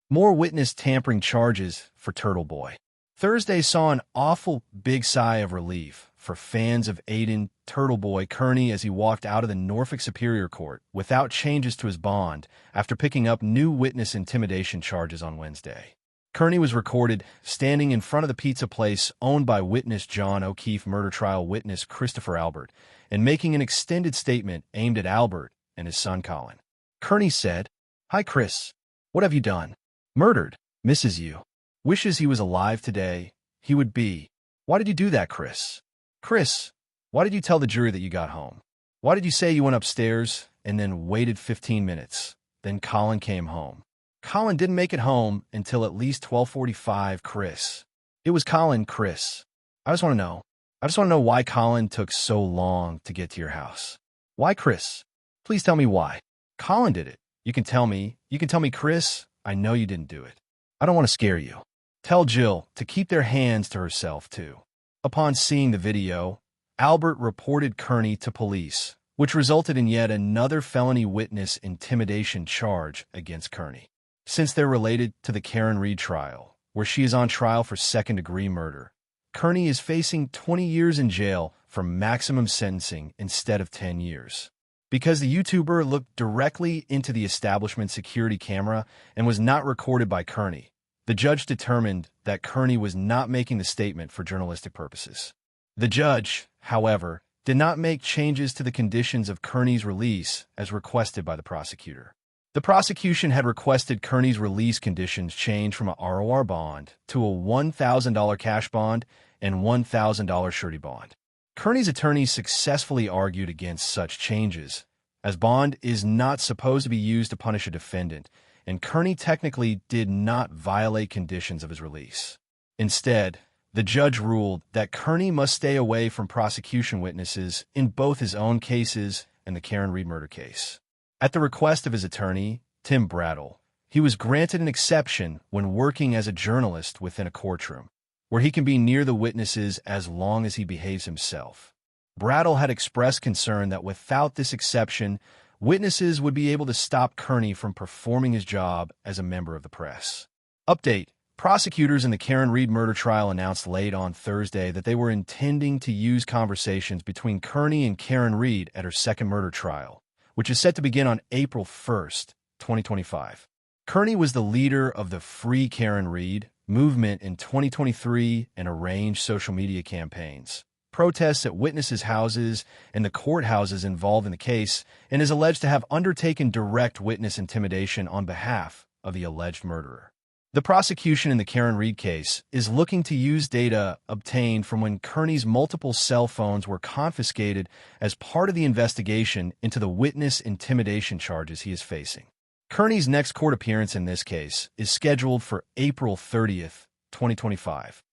More witness tampering charges for Turtleboy. Thursday saw an awful big sigh of relief for fans of Aidan Turtleboy Kearney as he walked out of the Norfolk Superior Court without changes to his bond after picking up new witness intimidation charges on Wednesday. Kearney was recorded standing in front of the pizza place owned by witness John O'Keefe murder trial witness Christopher Albert and making an extended statement aimed at Albert and his son Colin. Kearney said, "Hi, Chris. What have you done? Murdered. Misses you. Wishes he was alive today. He would be. Why did you do that, Chris? Chris, why did you tell the jury that you got home? Why did you say you went upstairs and then waited 15 minutes? Then Colin came home. Colin didn't make it home until at least 12:45, Chris. It was Colin, Chris. I just want to know. I just want to know why Colin took so long to get to your house. Why, Chris? Please tell me why. Colin did it. You can tell me. You can tell me, Chris. I know you didn't do it. I don't want to scare you. Tell Jill to keep their hands to herself, too." Upon seeing the video, Albert reported Kearney to police, which resulted in yet another felony witness intimidation charge against Kearney. Since they're related to the Karen Reed trial, where she is on trial for second-degree murder, Kearney is facing 20 years in jail for maximum sentencing instead of 10 years. Because the YouTuber looked directly into the establishment security camera and was not recorded by Kearney, the judge determined that Kearney was not making the statement for journalistic purposes. The judge, however, did not make changes to the conditions of Kearney's release as requested by the prosecutor. The prosecution had requested Kearney's release conditions change from a ROR bond to a $1,000 cash bond and $1,000 surety bond. Kearney's attorneys successfully argued against such changes, as bond is not supposed to be used to punish a defendant, and Kearney technically did not violate conditions of his release. Instead, the judge ruled that Kearney must stay away from prosecution witnesses in both his own cases and the Karen Reed murder case. At the request of his attorney, Tim Brattle, he was granted an exception when working as a journalist within a courtroom, where he can be near the witnesses as long as he behaves himself. Brattle had expressed concern that without this exception, witnesses would be able to stop Kearney from performing his job as a member of the press. Update: prosecutors in the Karen Reed murder trial announced late on Thursday that they were intending to use conversations between Kearney and Karen Reed at her second murder trial, which is set to begin on April 1st, 2025. Kearney was the leader of the Free Karen Reed movement in 2023 and arranged social media campaigns, protests at witnesses' houses, and the courthouses involved in the case, and is alleged to have undertaken direct witness intimidation on behalf of the alleged murderer. The prosecution in the Karen Reed case is looking to use data obtained from when Kearney's multiple cell phones were confiscated as part of the investigation into the witness intimidation charges he is facing. Kearney's next court appearance in this case is scheduled for April 30th, 2025.